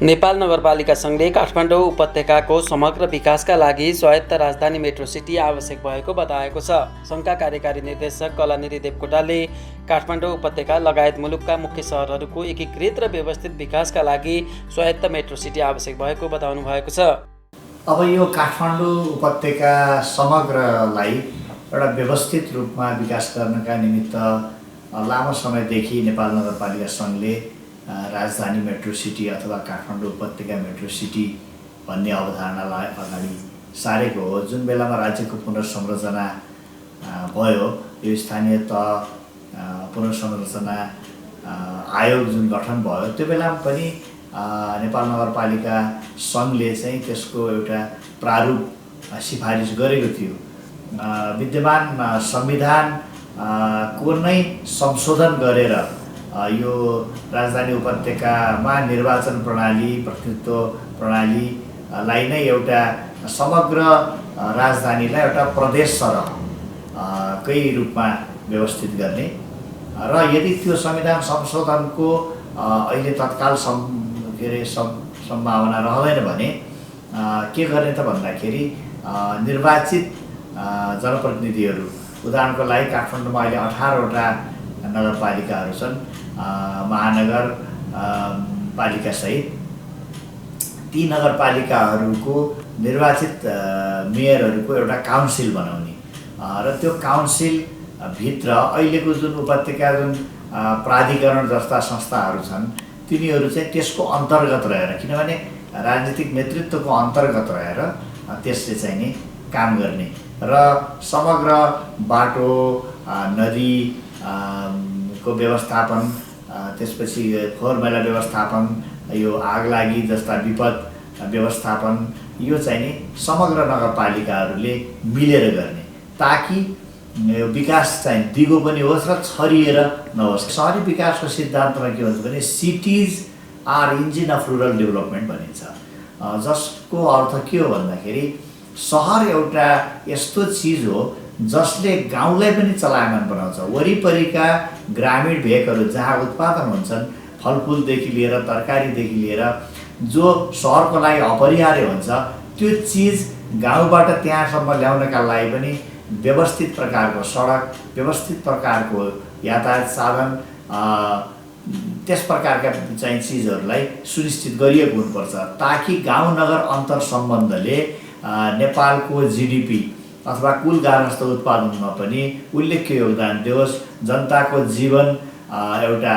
नेपाल नगरपालिका सङ्घले काठमाडौँ उपत्यकाको समग्र विकासका लागि स्वायत्त राजधानी मेट्रो सिटी आवश्यक भएको बताएको छ। सङ्घका कार्यकारी निर्देशक कलानिधि देवकोटाले काठमाडौँ उपत्यका लगायत मुलुकका मुख्य सहरहरूको एकीकृत र व्यवस्थित विकासका लागि स्वायत्त मेट्रो सिटी आवश्यक भएको बताउनु भएको छ। अब यो काठमाडौँ उपत्यका समग्रलाई एउटा व्यवस्थित रूपमा विकास गर्नका निमित्त लामो समयदेखि नेपाल नगरपालिका सङ्घले राजधानी मेट्रो सिटी अथवा काठमाडौँ उपत्यका मेट्रो सिटी भन्ने अवधारणालाई अगाडि सारेको हो। जुन बेलामा राज्यको पुनर्संरचना भयो, यो स्थानीय तह पुनर्संरचना आयोग जुन गठन भयो, त्यो बेलामा पनि नेपाल नगरपालिका सङ्घले चाहिँ त्यसको एउटा प्रारूप सिफारिस गरेको थियो। विद्यमान संविधान को नै संशोधन गरेर यो राजधानी उपत्यकामा निर्वाचन प्रणाली, प्रतिनिधित्व प्रणालीलाई नै एउटा समग्र राजधानीलाई एउटा प्रदेश सरहकै रूपमा व्यवस्थित गर्ने र यदि त्यो संविधान संशोधनको अहिले तत्काल सम्भावना रहँदैन भने के गर्ने त भन्दाखेरि निर्वाचित जनप्रतिनिधिहरू, उदाहरणको लागि काठमाडौँमा अहिले 18वटा नगरपालिकाहरू छन्, महानगर पालिका सहित ती नगरपालिकाहरूको निर्वाचित मेयरहरूको एउटा काउन्सिल बनाउने र त्यो काउन्सिल भित्र अहिलेको जुन उपत्यका जुन प्राधिकरण जस्ता संस्थाहरू छन् तिनीहरू चाहिँ त्यसको अन्तर्गत रहेर, किनभने राजनीतिक नेतृत्वको अन्तर्गत रहेर त्यसले चाहिँ नि काम गर्ने र समग्र बाटो, नदी को व्यवस्थापन, त्यसपछि फोहोर मैला व्यवस्थापन, यो आगलागी जस्ता विपद व्यवस्थापन, यो चाहिँ नि समग्र नगरपालिकाहरूले मिलेर गर्ने, ताकि यो विकास चाहिँ दिगो पनि होस् र छरिएर नहोस्। सहरी विकासको सिद्धान्तमा के भन्छ भने cities are engine of rural development भनिन्छ, जसको अर्थ के हो भन्दाखेरि सहर एउटा यस्तो चिज हो जसले गाउँलाई पनि चलायमान बनाउँछ। वरिपरिका ग्रामीण भेगहरू जहाँ उत्पादन हुन्छन्, फलफुलदेखि लिएर तरकारीदेखि लिएर जो सहरको लागि अपरिहार्य हुन्छ, त्यो चिज गाउँबाट त्यहाँसम्म ल्याउनका लागि पनि व्यवस्थित प्रकारको सडक, व्यवस्थित प्रकारको यातायात साधन, त्यस प्रकारका चाहिँ चिजहरूलाई सुनिश्चित गरिएको हुनुपर्छ, ताकि गाउँ नगर अन्तर सम्बन्धले नेपालको जिडिपी अथवा कुल गार्हस्थ उत्पादनमा पनि उल्लेख्य योगदान दियोस्, जनताको जीवन एउटा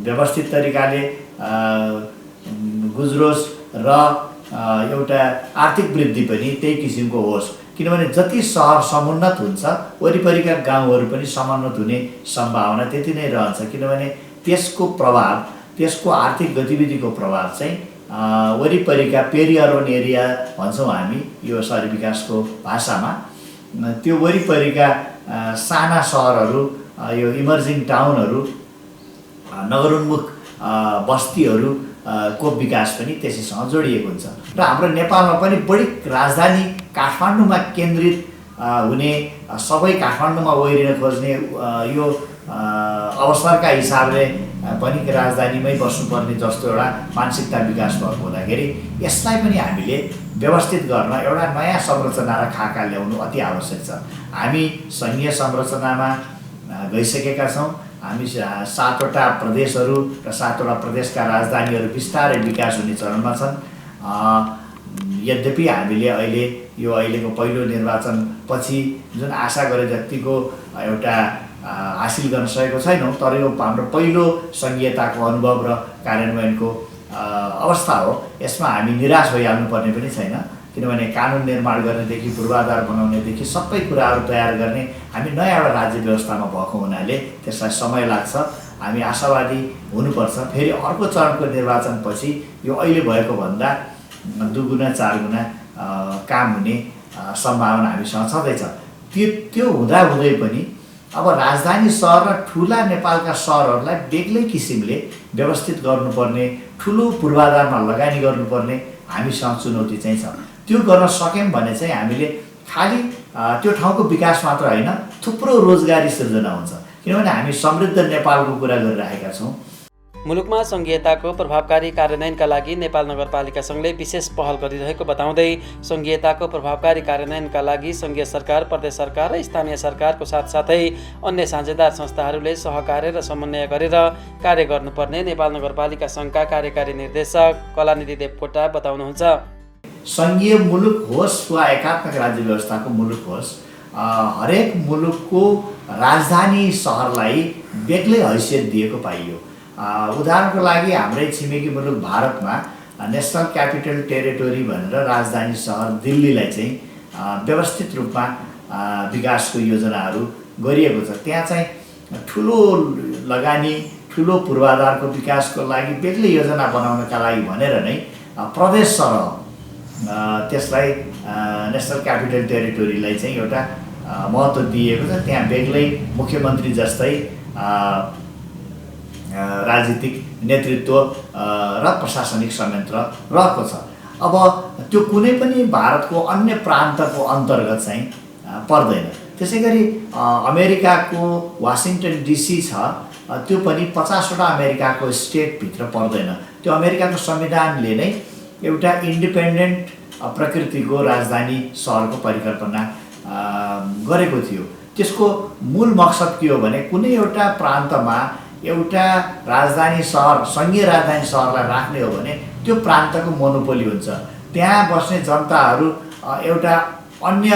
व्यवस्थित तरिकाले गुज्रोस् र एउटा आर्थिक वृद्धि पनि त्यही किसिमको होस्। किनभने जति सहर समुन्नत हुन्छ, वरिपरिका गाउँहरू पनि समुन्नत हुने सम्भावना त्यति नै रहन्छ, किनभने त्यसको प्रभाव, त्यसको आर्थिक गतिविधिको प्रभाव चाहिँ वरिपरिका पेरी अर्बन एरिया भन्छौँ हामी यो सहरी विकासको भाषामा, त्यो वरिपरिका साना सहरहरू, यो इमर्जिङ टाउनहरू, नगरोन्मुख बस्तीहरू को विकास पनि त्यसैसँग जोडिएको हुन्छ। र हाम्रो नेपालमा पनि बढी राजधानी काठमाडौँमा केन्द्रित हुने, सबै काठमाडौँमा ओहिरिन खोज्ने यो अवसरका हिसाबले पनि राजधानीमै बस्नुपर्ने जस्तो एउटा मानसिकता विकास भएको हुँदाखेरि यसलाई पनि हामीले व्यवस्थित गर्न एउटा नयाँ संरचना र खाका ल्याउनु अति आवश्यक छ। हामी सङ्घीय संरचनामा गइसकेका छौँ। हामी 7वटा प्रदेशहरू र 7वटा प्रदेशका राजधानीहरू बिस्तारै विकास हुने चरणमा छन्। यद्यपि हामीले अहिले यो अहिलेको पहिलो निर्वाचन पछि जुन आशा गरे जतिको एउटा हासिल गर्न सकेको छैनौँ, तर यो हाम्रो पहिलो सङ्घीयताको अनुभव र कार्यान्वयनको अवस्था हो। यसमा हामी निराश भइहाल्नुपर्ने पनि छैन, किनभने कानुन निर्माण गर्नेदेखि पूर्वाधार बनाउनेदेखि सबै कुराहरू तयार गर्ने हामी नयाँ एउटा राज्य व्यवस्थामा भएको हुनाले त्यसलाई समय लाग्छ। हामी आशावादी हुनुपर्छ। फेरि अर्को चरणको निर्वाचनपछि यो अहिले भएको भन्दा 2 गुणा 4 गुणा काम हुने सम्भावना हामीसँग छँदैछ। त्यो हुँदाहुँदै पनि अब राजधानी सहर र ठुला नेपालका सहरहरूलाई बेग्लै किसिमले व्यवस्थित गर्नुपर्ने, ठुलो पूर्वाधारमा लगानी गर्नुपर्ने हामीसँग चुनौती चाहिँ छ। त्यो गर्न सक्यौँ भने चाहिँ हामीले खालि त्यो ठाउँको विकास मात्र होइन, थुप्रो रोजगारी सृजना हुन्छ, किनभने हामी समृद्ध नेपालको कुरा गरिरहेका छौँ। मुलुकमा सङ्घीयताको प्रभावकारी कार्यान्वयनका लागि नेपाल नगरपालिका सङ्घले विशेष पहल गरिरहेको बताउँदै सङ्घीयताको प्रभावकारी कार्यान्वयनका लागि सङ्घीय सरकार, प्रदेश सरकार र स्थानीय सरकारको साथसाथै अन्य साझेदार संस्थाहरूले सहकार्य र समन्वय गरेर कार्य गर्नुपर्ने नेपाल नगरपालिका सङ्घका कार्यकारी निर्देशक कलानिधि देवकोटा बताउनुहुन्छ। सङ्घीय मुलुक होस् वा एकात्मक राज्य व्यवस्थाको मुलुक होस्, हरेक मुलुकको राजधानी सहरलाई बेग्लै हैसियत दिएको पाइयो। उदाहरणको लागि हाम्रै छिमेकी मुलुक भारतमा नेसनल क्यापिटल टेरिटोरी भनेर राजधानी सहर दिल्लीलाई चाहिँ व्यवस्थित रूपमा विकासको योजनाहरू गरिएको छ। त्यहाँ चाहिँ ठुलो लगानी, ठुलो पूर्वाधारको विकासको लागि बेग्लै योजना बनाउनका लागि भनेर नै प्रदेश सरह त्यसलाई नेसनल क्यापिटल टेरिटोरीलाई चाहिँ एउटा महत्त्व दिएको छ। त्यहाँ बेग्लै मुख्यमन्त्री जस्तै राजनीतिक नेतृत्व र प्रशासनिक संयन्त्र रहेको छ। अब त्यो कुनै पनि भारतको अन्य प्रान्तको अन्तर्गत चाहिँ पर्दैन। त्यसै गरी अमेरिकाको वासिङटन डिसी छ, त्यो पनि 50वटा अमेरिकाको स्टेटभित्र पर्दैन। त्यो अमेरिकाको संविधानले नै एउटा इन्डिपेन्डेन्ट प्रकृतिको राजधानी सहरको परिकल्पना गरेको थियो। त्यसको मूल मकसद के हो भने कुनै एउटा प्रान्तमा एउटा राजधानी सहर, सङ्घीय राजधानी सहरलाई राख्ने हो भने त्यो प्रान्तको मोनोपोली हुन्छ। त्यहाँ बस्ने जनताहरू एउटा अन्य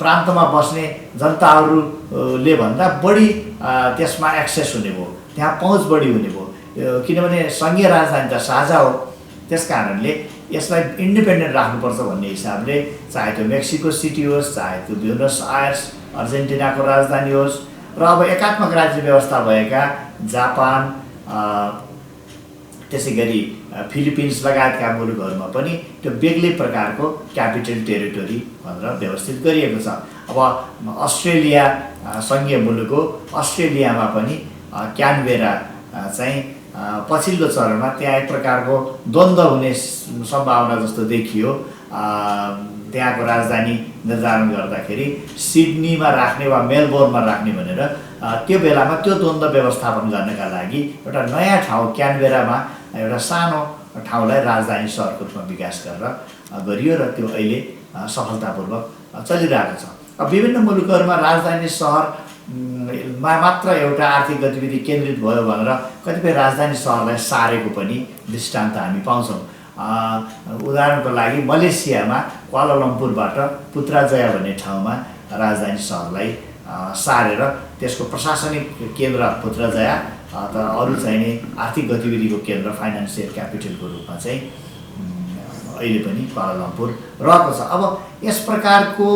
प्रान्तमा बस्ने जनताहरूले भन्दा बढी त्यसमा एक्सेस हुने भयो, त्यहाँ पहुँच बढी हुने भयो, किनभने सङ्घीय राजधानी त साझा हो। त्यस कारणले यसलाई इन्डिपेन्डेन्ट राख्नुपर्छ भन्ने हिसाबले, चाहे त्यो मेक्सिको सिटी होस्, चाहे त्यो ब्युनस आयर्स अर्जेन्टिनाको राजधानी होस्, र अब एकात्मक राज्य व्यवस्था भएका जापान, त्यसै गरी फिलिपिन्स लगायतका मुलुकहरूमा पनि त्यो बेग्लै प्रकारको क्यापिटल टेरिटोरी भनेर व्यवस्थित गरिएको छ। अब अस्ट्रेलिया सङ्घीय मुलुक हो, अस्ट्रेलियामा पनि क्यानबेरा चाहिँ पछिल्लो चरणमा त्यहाँ एक प्रकारको द्वन्द्व हुने सम्भावना जस्तो देखियो। त्यहाँको राजधानी निर्धारण गर्दाखेरि सिडनीमा राख्ने वा मेलबोर्नमा राख्ने भनेर त्यो बेलामा त्यो द्वन्द्व व्यवस्थापन गर्नका लागि एउटा नयाँ ठाउँ क्यानबेरामा एउटा सानो ठाउँलाई राजधानी सहरको रूपमा विकास गरियो र त्यो अहिले सफलतापूर्वक चलिरहेको छ। अब विभिन्न मुलुकहरूमा राजधानी सहरमा मात्र एउटा आर्थिक गतिविधि केन्द्रित भयो भनेर कतिपय राजधानी सहरलाई सारेको पनि दृष्टान्त हामी पाउँछौँ। उदाहरणको लागि मलेसियामा क्वालालम्पुरबाट पुत्राजया भन्ने ठाउँमा राजधानी सहरलाई सारेर त्यसको प्रशासनिक केन्द्र पुत्राजया त अरू चाहिने आर्थिक गतिविधिको केन्द्र फाइनान्सियल क्यापिटलको रूपमा चाहिँ अहिले पनि क्वालालम्पुर रहेको छ। अब यस प्रकारको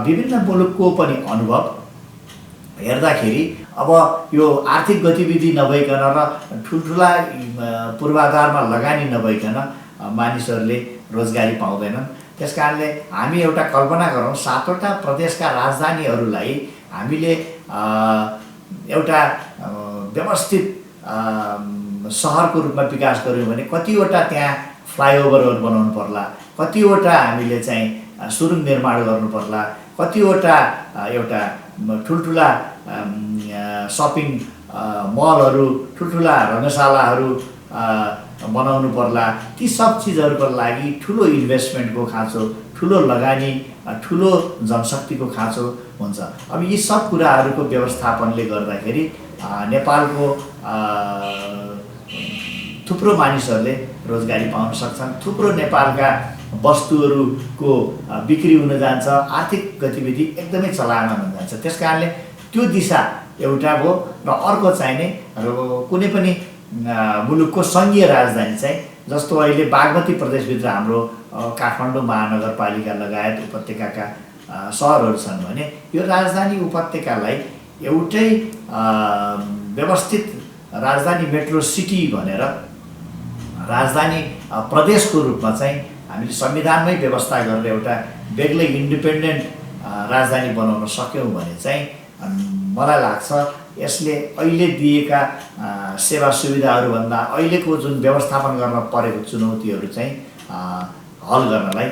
विभिन्न मुलुकको पनि अनुभव हेर्दाखेरि अब यो आर्थिक गतिविधि नभइकन र ठुल्ठुला पूर्वाधारमा लगानी नभइकन मानिसहरूले रोजगारी पाउँदैनन्। त्यस कारणले हामी एउटा कल्पना गरौँ, 7वटा प्रदेशका राजधानीहरूलाई हामीले एउटा व्यवस्थित सहरको रूपमा विकास गऱ्यौँ भने कतिवटा त्यहाँ फ्लाइओभरहरू बनाउनु पर्ला, कतिवटा हामीले चाहिँ सुरुङ निर्माण गर्नु पर्ला, कतिवटा एउटा ठुल्ठुला सपिङ मलहरू, ठुल्ठुला रङ्गशालाहरू बनाउनु पर्ला। ती सब चिजहरूको लागि ठुलो इन्भेस्टमेन्टको खाँचो, ठुलो लगानी, ठुलो जनशक्तिको खाँचो हुन्छ। अब यी सब कुराहरूको व्यवस्थापनले गर्दाखेरि नेपालको थुप्रो मानिसहरूले रोजगारी पाउन सक्छन्, थुप्रो नेपालका वस्तुहरूको बिक्री हुन जान्छ, आर्थिक गतिविधि एकदमै चलायमान हुन जान्छ। त्यस कारणले त्यो दिशा एउटा भयो र अर्को चाहिने कुनै पनि मुलुकको सङ्घीय राजधानी चाहिँ जस्तो अहिले बागमती प्रदेशभित्र हाम्रो काठमाडौँ महानगरपालिका लगायत उपत्यकाका सहरहरू छन् भने यो राजधानी उपत्यकालाई एउटै व्यवस्थित राजधानी मेट्रो सिटी भनेर राजधानी प्रदेशको रूपमा चाहिँ हामीले संविधानमै व्यवस्था गरेर एउटा बेग्लै इन्डिपेन्डेन्ट राजधानी बनाउन सक्यौँ भने चाहिँ मलाई लाग्छ यसले अहिले दिएका सेवा सुविधाहरूभन्दा अहिलेको जुन व्यवस्थापन गर्न परेको चुनौतीहरू चाहिँ हल गर्नलाई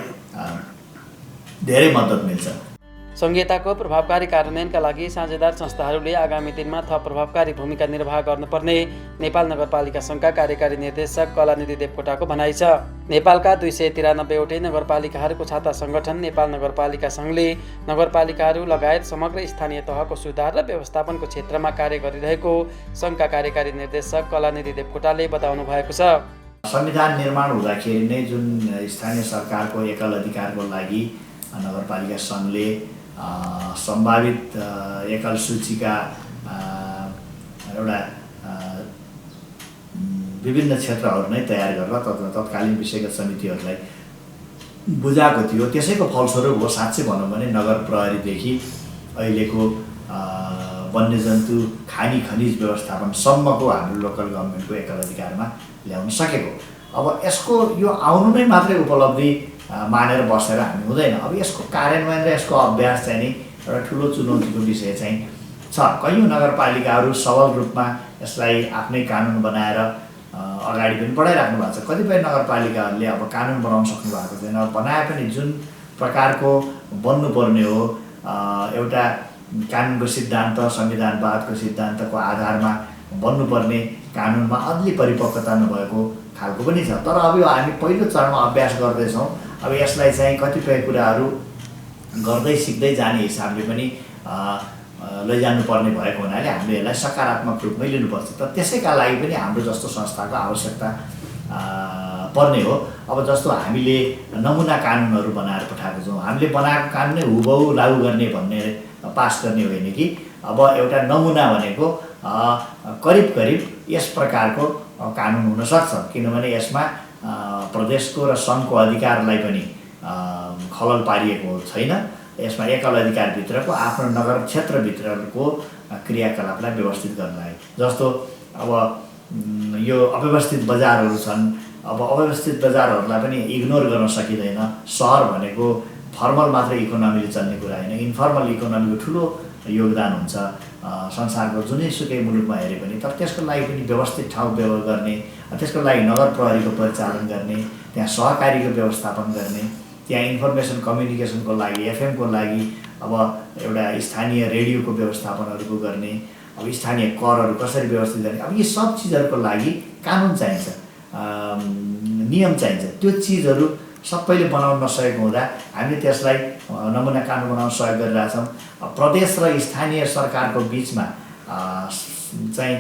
धेरै मद्दत मिल्छ। संहिताको प्रभावकारी कार्यान्वयनका लागि साझेदार संस्थाहरूले आगामी दिनमा थप प्रभावकारी भूमिका निर्वाह गर्नुपर्ने नेपाल नगरपालिका सङ्घका कार्यकारी निर्देशक कलानिधि देवकोटाको भनाइ छ। नेपालका 293वटै नगरपालिकाहरूको छाता सङ्गठन नेपाल नगरपालिका सङ्घले नगरपालिकाहरू लगायत समग्र स्थानीय तहको सुधार र व्यवस्थापनको क्षेत्रमा कार्य गरिरहेको सङ्घका कार्यकारी निर्देशक कलानिधि देवकोटाले बताउनु भएको छ। संविधान निर्माण हुँदाखेरि नै जुन स्थानीय सरकारको एकल अधिकारको लागि नगरपालिका सङ्घले सम्भावित एकल सूचीका एउटा विभिन्न क्षेत्रहरू नै तयार गरेर तत्कालीन विषयगत समितिहरूलाई बुझाएको थियो। त्यसैको फलस्वरूप हो साँच्चै भनौँ भने नगर प्रहरीदेखि अहिलेको वन्यजन्तु खानी खनिज व्यवस्थापनसम्मको हाम्रो लोकल गभर्मेन्टको एकल अधिकारमा ल्याउन सकेको। अब यसको यो आउनु नै मात्रै उपलब्धि मानेर बसेर हामी हुँदैन। अब यसको कार्यान्वयन र यसको अभ्यास चाहिँ नि एउटा ठुलो चुनौतीको विषय चाहिँ छ। कयौँ नगरपालिकाहरू सबल रूपमा यसलाई आफ्नै कानुन बनाएर अगाडि पनि बढाइराख्नु भएको छ। कतिपय नगरपालिकाहरूले अब कानुन बनाउन सक्नु भएको छैन। बनाए पनि जुन प्रकारको बन्नुपर्ने हो एउटा कानुनको सिद्धान्त संविधानवादको सिद्धान्तको आधारमा बन्नुपर्ने कानुनमा अझै परिपक्वता नभएको खालको पनि छ। तर अब यो हामी पहिलो चरणमा अभ्यास गर्दैछौँ। अब यसलाई चाहिँ कतिपय कुराहरू गर्दै सिक्दै जाने हिसाबले पनि लैजानुपर्ने भएको हुनाले हामीले यसलाई सकारात्मक रूपमै लिनुपर्छ। तर त्यसैका लागि पनि हाम्रो जस्तो संस्थाको आवश्यकता पर्ने हो। अब जस्तो हामीले नमुना कानुनहरू बनाएर पठाएको छौँ। हामीले बनाएको कानुनै हुबहु लागू गर्ने भन्ने पास गर्ने होइन कि अब एउटा नमुना भनेको करिब करिब यस प्रकारको कानुन हुनसक्छ। किनभने यसमा प्रदेशको र सङ्घको अधिकारलाई पनि खलल पारिएको छैन। यसमा एकल अधिकारभित्रको आफ्नो नगर क्षेत्रभित्रको क्रियाकलापलाई व्यवस्थित गर्नलाई जस्तो अब यो अव्यवस्थित बजारहरू छन्। अब अव्यवस्थित बजारहरूलाई पनि इग्नोर गर्न सकिँदैन। सहर भनेको फर्मल मात्र इकोनोमीले चल्ने कुरा होइन, इन्फर्मल इकोनोमीको ठुलो योगदान हुन्छ संसारको जुनैसुकै मुलुकमा हेरे पनि। तर त्यसको लागि पनि व्यवस्थित ठाउँ व्यवहार गर्ने, त्यसको लागि नगर प्रहरीको परिचालन गर्ने, त्यहाँ सहकारीको व्यवस्थापन गर्ने, त्यहाँ इन्फर्मेसन कम्युनिकेसनको लागि एफएमको लागि अब एउटा स्थानीय रेडियोको व्यवस्थापनहरूको गर्ने, अब स्थानीय करहरू कसरी व्यवस्थित गर्ने, अब यी सब चिजहरूको लागि कानुन चाहिन्छ, नियम चाहिन्छ। त्यो चिजहरू सबैले बनाउन नसकेको हुँदा हामीले त्यसलाई नमुना कानुन बनाउन सहयोग गरिरहेछौँ। प्रदेश र स्थानीय सरकारको बिचमा चाहिँ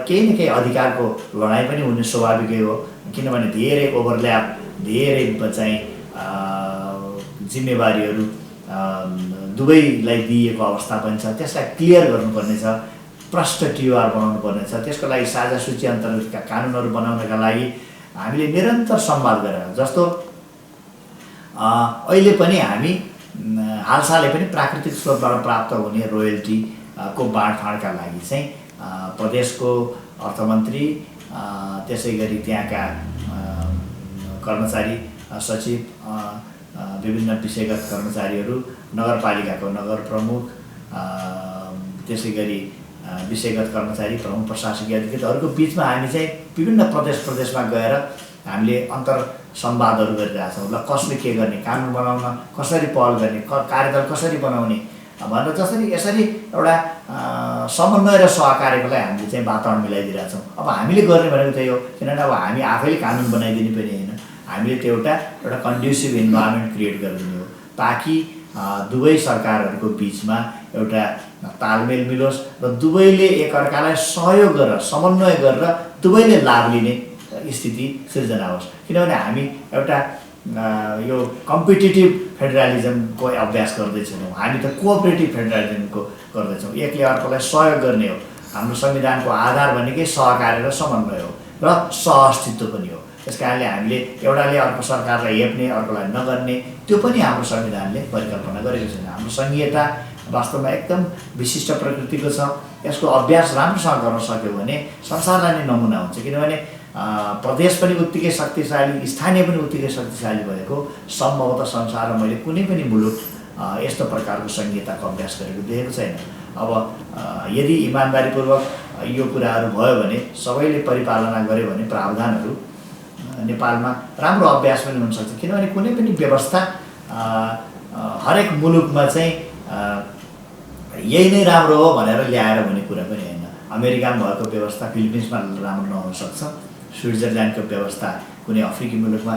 केही न केही अधिकारको लडाइँ पनि हुने स्वाभाविकै हो। किनभने धेरै ओभरल्याप, धेरै चाहिँ जिम्मेवारीहरू दुवैलाई दिएको अवस्था पनि छ। त्यसलाई क्लियर गर्नुपर्ने छ, प्रष्ट टिआर बनाउनु पर्ने छ। त्यसको लागि साझा सूची अन्तर्गतका कानुनहरू बनाउनका लागि हामीले निरन्तर संवाद गरेर जस्तो अहिले पनि हामी हालसालै पनि प्राकृतिक स्रोतबाट प्राप्त हुने रोयल्टीको बाँडफाँडका लागि चाहिँ प्रदेशको अर्थमन्त्री त्यसै गरी त्यहाँका कर्मचारी सचिव विभिन्न विषयगत कर्मचारीहरू, नगरपालिकाको नगर प्रमुख, त्यसै गरी विषयगत कर्मचारी, प्रमुख प्रशासकीय अधिकृतहरूको बिचमा हामी चाहिँ विभिन्न प्रदेशमा गएर हामीले अन्तर संवादहरू गरिरहेछौँ। ल कसले के गर्ने, कानुन बनाउन कसरी पहल गर्ने, कार्यदल कसरी बनाउने भनेर यसरी एउटा समन्वय र सहकार्यको लागि हामीले चाहिँ वातावरण मिलाइदिरहेछौँ। अब हामीले गर्ने भनेको त्यही हो। किनभने अब हामी आफैले कानुन बनाइदिने पनि होइन, हामीले त्यो एउटा कन्ड्युसिभ इन्भाइरोमेन्ट क्रिएट गरिदिने हो ताकि दुवै सरकारहरूको बिचमा एउटा तालमेल मिलोस् र दुवैले एकअर्कालाई सहयोग गरेर समन्वय गरेर दुवैले लाभ लिने स्थिति सिर्जना होस्। किनभने हामी एउटा यो कम्पिटिटिभ फेडरलिजमको अभ्यास गर्दैछौँ, हामी त कोअपरेटिभ फेडरलिजमको गर्दैछौँ। एकले अर्कोलाई सहयोग गर्ने हो। हाम्रो संविधानको आधार भनेकै सहकार्य र समन्वय हो र सहअस्तित्व पनि हो। त्यस कारणले हामीले एउटाले अर्को सरकारलाई हेप्ने, अर्कोलाई नगर्ने त्यो पनि हाम्रो संविधानले परिकल्पना गरेको छैन। हाम्रो संहिता वास्तवमा एकदम विशिष्ट प्रकृतिको छ। यसको अभ्यास राम्रोसँग गर्न सक्यो भने संसारलाई नै नमुना हुन्छ। किनभने प्रदेश पनि उत्तिकै शक्तिशाली, स्थानीय पनि उत्तिकै शक्तिशाली भएको सम्भवतः संसारमा मैले कुनै पनि मुलुक यस्तो प्रकारको संहिताको अभ्यास गरेको देखेको छैन। अब यदि इमान्दारीपूर्वक यो कुराहरू भयो भने, सबैले परिपालना गर्यो भने प्रावधानहरू नेपालमा राम्रो अभ्यास पनि हुनसक्छ। किनभने कुनै पनि व्यवस्था हरेक मुलुकमा चाहिँ यही नै राम्रो हो भनेर ल्याएर हुने कुरा पनि होइन। अमेरिकामा भएको व्यवस्था फिलिपिन्समा राम्रो नहुन सक्छ, स्विट्जरल्यान्डको व्यवस्था कुनै अफ्रिकी मुलुकमा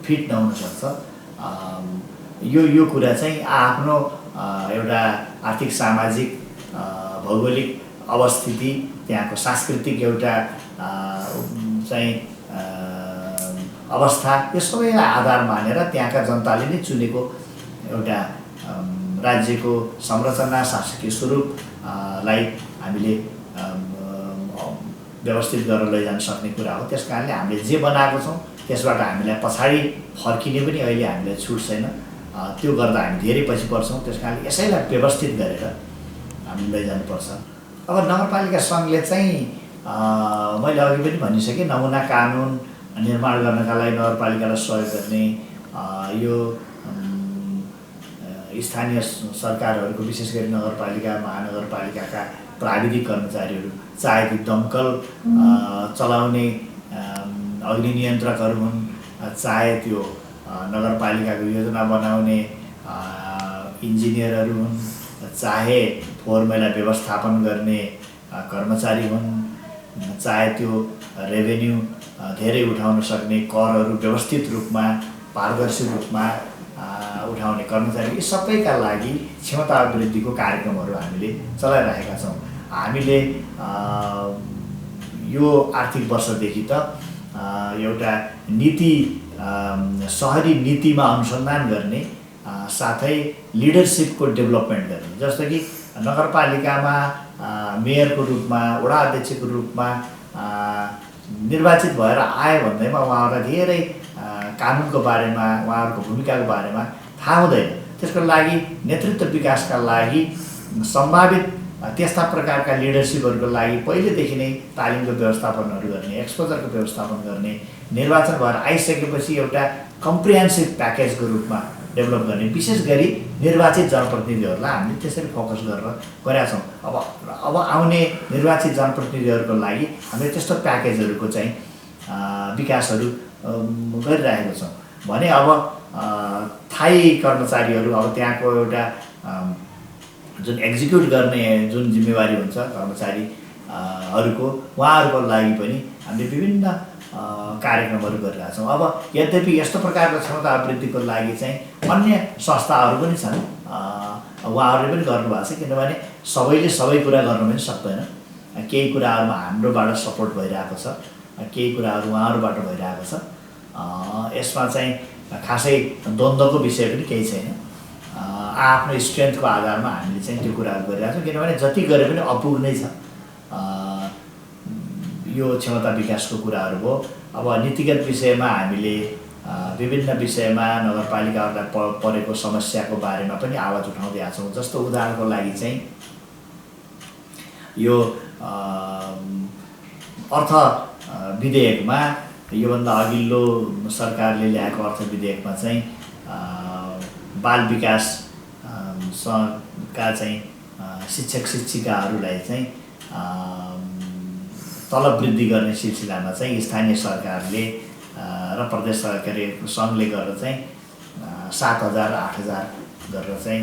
फिट नहुन सक्छ। यो कुरा चाहिँ आफ्नो एउटा आर्थिक सामाजिक भौगोलिक अवस्थिति, त्यहाँको सांस्कृतिक एउटा चाहिँ अवस्था, यो सबैलाई आधार मानेर त्यहाँका जनताले नै चुनेको एउटा राज्यको संरचना, शासकीय स्वरूपलाई हामीले व्यवस्थित गरेर लैजान सक्ने कुरा हो। त्यस कारणले हामीले जे बनाएको छौँ त्यसबाट हामीलाई पछाडि फर्किने पनि अहिले हामीलाई छुट छैन। त्यो गर्दा हामी धेरै पछि पर्छौँ। त्यस कारणले यसैलाई व्यवस्थित गरेर हामी लैजानुपर्छ। अब नगरपालिका सङ्घले चाहिँ मैले अघि पनि भनिसकेँ, नमुना कानुन निर्माण गर्नका लागि नगरपालिकालाई सहयोग गर्ने, यो स्थानीय सरकारहरूको विशेष गरी नगरपालिका महानगरपालिकाका प्राविधिक कर्मचारीहरू, चाहे ती दमकल चलाउने अग्नि नियन्त्रकहरू हुन्, चाहे त्यो नगरपालिकाको योजना बनाउने इन्जिनियरहरू हुन्, चाहे फोहोर मैला व्यवस्थापन गर्ने कर्मचारी हुन्, चाहे त्यो रेभेन्यू धेरै उठाउन सक्ने करहरू व्यवस्थित रूपमा पारदर्शी रूपमा उठाउने कर्मचारी, यी सबैका लागि क्षमता अभिवृद्धिको कार्यक्रमहरू हामीले चलाइरहेका छौँ। हामीले यो आर्थिक वर्षदेखि त एउटा नीति, सहरी नीतिमा अनुसन्धान गर्ने साथै लिडरसिपको डेभलपमेन्ट गर्ने, जस्तो कि नगरपालिकामा मेयरको रूपमा, वडा अध्यक्षको रूपमा निर्वाचित भएर आए भन्दैमा उहाँहरूलाई धेरै कानुनको बारेमा, उहाँहरूको भूमिकाको बारेमा थाहा हुँदैन। त्यसको लागि नेतृत्व विकासका लागि सम्भावित त्यस्ता प्रकारका लिडरसिपहरूको लागि पहिलेदेखि नै तालिमको व्यवस्थापनहरू गर्ने, एक्सपोजरको व्यवस्थापन गर्ने, निर्वाचन भएर आइसकेपछि एउटा कम्प्रिहेन्सिभ प्याकेजको रूपमा डेभलप गर्ने, विशेष गरी निर्वाचित जनप्रतिनिधिहरूलाई हामीले त्यसरी फोकस गरेर गरेका छौँ। अब आउने निर्वाचित जनप्रतिनिधिहरूको लागि हामीले त्यस्तो प्याकेजहरूको चाहिँ विकासहरू गरिरहेको छौँ भने अब स्थायी कर्मचारीहरू, अब त्यहाँको एउटा जुन एक्जिक्युट गर्ने जुन जिम्मेवारी हुन्छ कर्मचारीहरूको, उहाँहरूको लागि पनि हामीले विभिन्न कार्यक्रमहरू गरिरहेका छौँ। अब यद्यपि यस्तो प्रकारको क्षमता अभिवृद्धिको लागि चाहिँ अन्य संस्थाहरू पनि छन्, उहाँहरूले पनि गर्नुभएको छ, किनभने सबैले सबै कुरा गर्नु पनि सक्दैन। केही कुराहरूमा हाम्रोबाट सपोर्ट भइरहेको छ, केही कुराहरू उहाँहरूबाट भइरहेको छ। यसमा चाहिँ खासै द्वन्द्वको विषय पनि केही छैन। आफ्नो स्ट्रेन्थको आधारमा हामीले चाहिँ त्यो कुराहरू गरिरहेको छौँ, किनभने जति गरे पनि अपुग्नै छ। यो क्षमता विकासको कुराहरू हो। अब नीतिगत विषयमा हामीले विभिन्न विषयमा नगरपालिकाहरूलाई परेको समस्याको बारेमा पनि आवाज उठाउँदै आएको छौँ। जस्तो उदाहरणको लागि चाहिँ यो अर्थ विधेयकमा, योभन्दा अघिल्लो सरकारले ल्याएको अर्थ विधेयकमा चाहिँ बाल विकास का चाहिँ शिक्षक शिक्षिकाहरूलाई चाहिँ तलब वृद्धि गर्ने सिलसिलामा चाहिँ स्थानीय सरकारले र प्रदेश सङ्घले गरेर चाहिँ 7,000 8,000 गरेर चाहिँ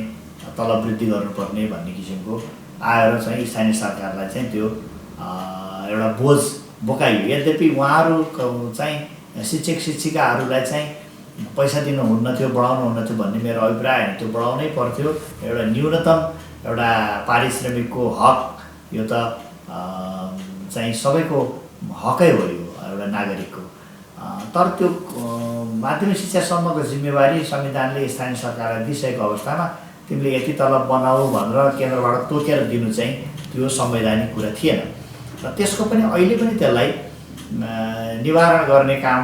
तलब वृद्धि गर्नुपर्ने भन्ने किसिमको आएर चाहिँ स्थानीय सरकारलाई चाहिँ त्यो एउटा बोझ बोकाइयो। यद्यपि उहाँहरूको चाहिँ शिक्षक शिक्षिकाहरूलाई चाहिँ पैसा दिनु हुन्न थियो, बढाउनु हुन्न थियो भन्ने मेरो अभिप्राय होइन। त्यो बढाउनै पर्थ्यो। एउटा न्यूनतम एउटा पारिश्रमिकको हक, यो त चाहिँ सबैको हकै हो, यो एउटा नागरिकको। तर त्यो माध्यमिक शिक्षासम्मको जिम्मेवारी संविधानले स्थानीय सरकारलाई दिइसकेको अवस्थामा तिमीले यति तलब बनाऊ भनेर केन्द्रबाट तोकेर दिनु चाहिँ त्यो संवैधानिक कुरा थिएन। र त्यसको पनि अहिले पनि त्यसलाई निवारण गर्ने काम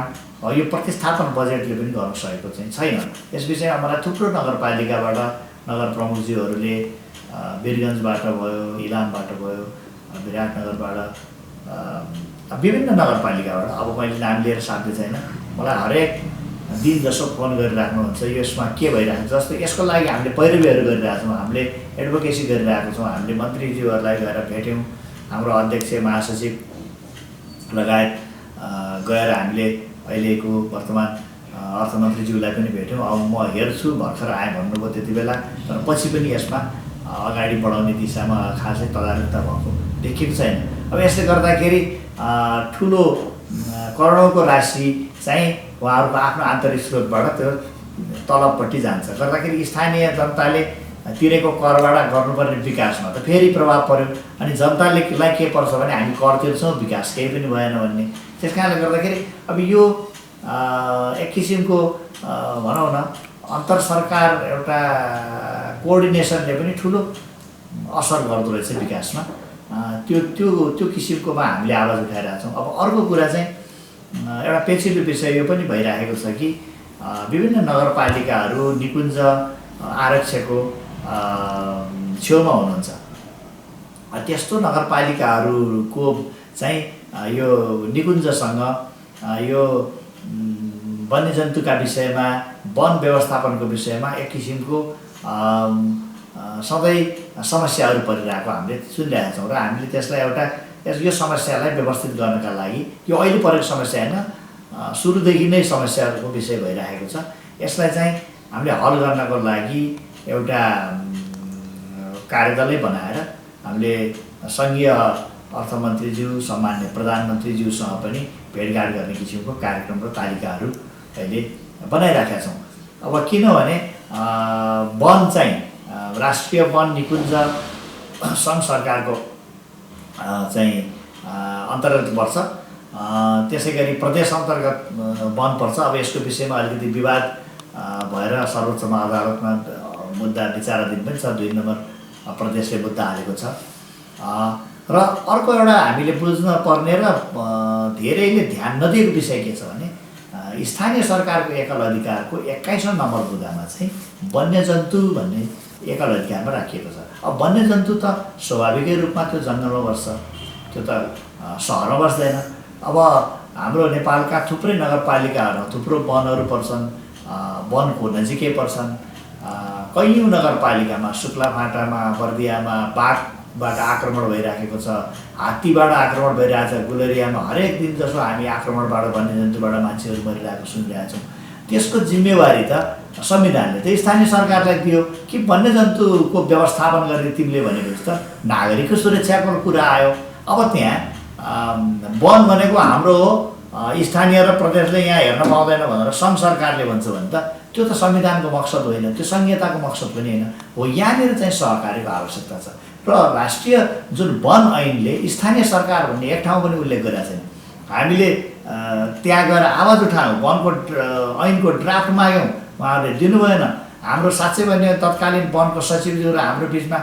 यो प्रतिस्थापन बजेटले पनि गर्न सकेको चाहिँ छैन। यस विषयमा मलाई थुप्रो नगरपालिकाबाट नगर प्रमुखज्यूहरूले, वीरगञ्जबाट भयो, इलामबाट भयो, विराटनगरबाट, विभिन्न नगरपालिकाबाट, अब मैले नाम लिएर साध्य छैन, मलाई हरेक दिन जसो फोन गरिराख्नुहुन्छ यसमा के भइरहेको छ। जस्तो यसको लागि हामीले पैरवीहरू गरिरहेको छौँ, हामीले एडभोकेसी गरिरहेको छौँ। हामीले मन्त्रीज्यूहरूलाई गएर भेट्यौँ, हाम्रो अध्यक्ष महासचिव लगायत गएर हामीले अहिलेको वर्तमान अर्थमन्त्रीज्यूलाई पनि भेट्यौँ। अब म हेर्छु भर्खर आएँ भन्नुभयो त्यति बेला, तर पछि पनि यसमा अगाडि बढाउने दिशामा खासै तदारुकता भएको देखिएको छैन। अब यसले गर्दाखेरि ठुलो करोडौँको राशि चाहिँ उहाँहरूको आफ्नो आन्तरिक स्रोतबाट त्यो तलबपट्टि जान्छ, गर्दाखेरि स्थानीय जनताले तिरेको करबाट गर्नुपर्ने विकासमा त फेरि प्रभाव पर्यो। अनि जनताले के पर्छ भने हामी कर तिर्छौँ, विकास केही पनि भएन भन्ने। त्यस कारणले गर्दाखेरि अब यो एक किसिमको भनौँ न अन्तर सरकार एउटा कोअर्डिनेसनले पनि ठुलो असर गर्दो रहेछ विकासमा। त्यो किसिमकोमा हामीले आवाज उठाइरहेका छौँ। अब अर्को कुरा चाहिँ एउटा पेचिलो विषय यो पनि भइरहेको छ कि विभिन्न नगरपालिकाहरू निकुञ्ज आरक्षको छेउमा हुनुहुन्छ। त्यस्तो नगरपालिकाहरूको चाहिँ यो निकुञ्जसँग यो वन्यजन्तुका विषयमा, वन व्यवस्थापनको विषयमा एक किसिमको सधैँ समस्याहरू परिरहेको हामीले सुनिरहेका छौँ र हामीले त्यसलाई यो समस्यालाई व्यवस्थित गर्नका लागि, यो अहिले परेको समस्या होइन, सुरुदेखि नै समस्याहरूको विषय भइरहेको छ। यसलाई चाहिँ हामीले हल गर्नको लागि एउटा कार्यदलै बनाएर हामीले सङ्घीय अर्थमन्त्रीज्यू, सम्मान्य प्रधानमन्त्रीज्यूसँग पनि भेटघाट गर्ने किसिमको कार्यक्रम र तालिकाहरू अहिले बनाइराखेका छौँ। अब किनभने वन चाहिँ राष्ट्रिय वन निकुञ्ज सङ्घ सरकारको चाहिँ अन्तर्गत पर्छ, त्यसै गरी प्रदेश अन्तर्गत वन पर्छ। अब यसको विषयमा अलिकति विवाद भएर सर्वोच्चमा अदालतमा मुद्दा विचाराधीन पनि छ। 2 नम्बर प्रदेशले मुद्दा हालेको छ। र अर्को एउटा हामीले बुझ्न पर्ने र धेरैले ध्यान नदिएको विषय के छ भने स्थानीय सरकारको एकल अधिकारको 21औं नम्बर बुँदामा चाहिँ वन्यजन्तु भन्ने एकल अधिकारमा राखिएको छ। अब वन्यजन्तु त स्वाभाविकै रूपमा त्यो जङ्गलमा बस्छ, त्यो त सहरमा बस्दैन। अब हाम्रो नेपालका थुप्रै नगरपालिकाहरूमा थुप्रो वनहरू पर्छन्, वनको नजिकै पर्छन्। कैयौँ नगरपालिकामा शुक्लाफाटामा, बर्दियामा बाघबाट आक्रमण भइराखेको छ, हात्तीबाट आक्रमण भइरहेको छ। गुलेरियामा हरेक दिन जसो हामी आक्रमणबाट, वन्यजन्तुबाट मान्छेहरू मरिरहेको सुनिरहेका छौँ। त्यसको जिम्मेवारी त संविधानले त स्थानीय सरकारलाई दियो कि वन्यजन्तुको व्यवस्थापन गर्ने तिमीले भनेको जस्तो नागरिकको सुरक्षाको कुरा आयो। अब त्यहाँ वन भनेको हाम्रो हो, स्थानीय र प्रदेशले यहाँ हेर्न पाउँदैन भनेर सङ्घ सरकारले भन्छ भने त त्यो त संविधानको मकसद होइन, त्यो संहिताको मकसद पनि होइन हो। यहाँनिर चाहिँ सहकारीको आवश्यकता छ र राष्ट्रिय जुन वन ऐनले स्थानीय सरकार भन्ने एक ठाउँ पनि उल्लेख गरेका छैन। हामीले त्यहाँ गएर आवाज उठायौँ, वनको ऐनको ड्राफ्ट माग्यौँ, उहाँहरूले दिनु भएन। हाम्रो साँच्चै भने तत्कालीन वनको सचिवज्यू र हाम्रो बिचमा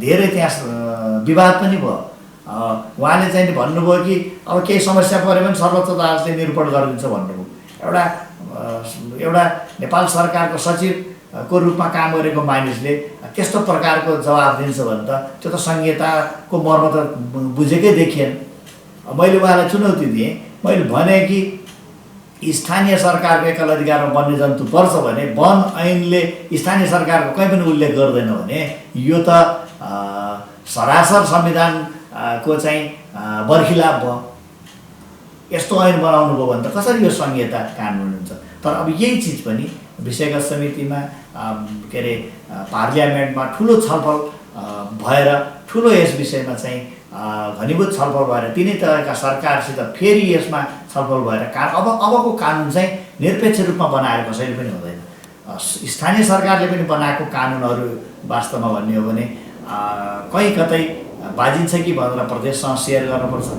धेरै त्यहाँ विवाद पनि भयो। उहाँले चाहिँ भन्नुभयो कि अब केही समस्या पऱ्यो भने सर्वोच्च अदालतले निरूपण गरिदिन्छ भन्नुभयो। एउटा नेपाल सरकारको सचिवको रूपमा काम गरेको मानिसले त्यस्तो प्रकारको जवाब दिन्छ भने त त्यो त संहिताको मर्म त बुझेकै देखिएन। मैले उहाँलाई चुनौती दिएँ, मैले भने कि स्थानीय सरकारको एकल अधिकारमा वन्यजन्तु पर्छ भने वन ऐनले स्थानीय सरकारको कहीँ पनि उल्लेख गर्दैन भने यो त सरासर संविधानको चाहिँ बर्खिलाप भयो। यस्तो ऐन बनाउनु भयो भने त कसरी यो संहिता कानुन हुन्छ। तर अब यही चिज पनि विषयगत समितिमा के अरे पार्लियामेन्टमा ठुलो छलफल भएर ठुलो यस विषयमा चाहिँ घनीभूत छलफल भएर तिनै तहका सरकारसित फेरि यसमा छलफल भएर अबको कानुन चाहिँ निरपेक्ष रूपमा बनाएर कसैले पनि हुँदैन। स्थानीय सरकारले पनि बनाएको कानुनहरू वास्तवमा भन्ने हो भने कहीँ कतै बाजिन्छ कि भनेर प्रदेशसँग सेयर गर्नुपर्छ।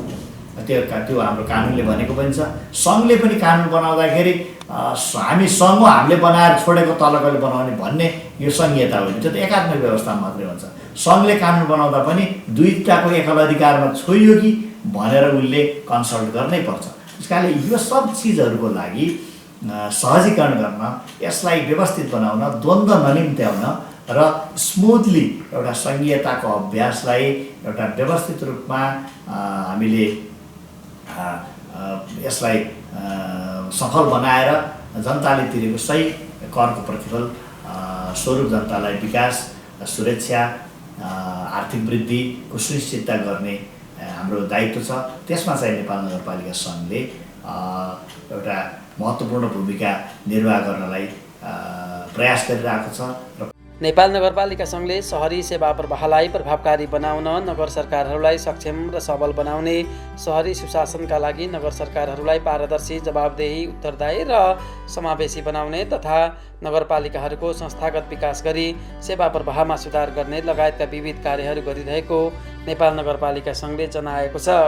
त्यो हाम्रो कानुनले भनेको पनि छ। सङ्घले पनि कानुन बनाउँदाखेरि हामी सङ्घ हामीले बनाएर छोडेको तलकोले बनाउने भन्ने यो संहिता होइन, त्यो त एकात्मिक व्यवस्था मात्रै हुन्छ। सङ्घले कानुन बनाउँदा पनि दुईटाको एकल अधिकारमा छोइयो कि भनेर उसले कन्सल्ट गर्नै पर्छ। त्यस कारणले यो सब चिजहरूको लागि सहजीकरण गर्न, यसलाई व्यवस्थित बनाउन, द्वन्द्व ननिम्त्याउन र स्मुथली एउटा संहिताको अभ्यासलाई एउटा व्यवस्थित रूपमा हामीले यसलाई सफल बनाएर जनताले तिरेको सही करको प्रतिफल स्वरूप जनतालाई विकास, सुरक्षा, आर्थिक वृद्धिको सुनिश्चितता गर्ने हाम्रो दायित्व छ। त्यसमा चाहिँ नेपाल नगरपालिका सङ्घले एउटा महत्त्वपूर्ण भूमिका निर्वाह गर्नलाई प्रयास गरिरहेको छ र नेपाल नगरपालिका सङ्घले सहरी सेवा प्रवाहलाई प्रभावकारी बनाउन, नगर सरकारहरूलाई सक्षम र सबल बनाउने, सहरी सुशासनका लागि नगर सरकारहरूलाई पारदर्शी, जवाबदेही, उत्तरदायी र समावेशी बनाउने तथा नगरपालिकाहरूको संस्थागत विकास गरी सेवा प्रवाहमा सुधार गर्ने लगायतका विविध कार्यहरू गरिरहेको नेपाल नगरपालिका सङ्घले जनाएको छ।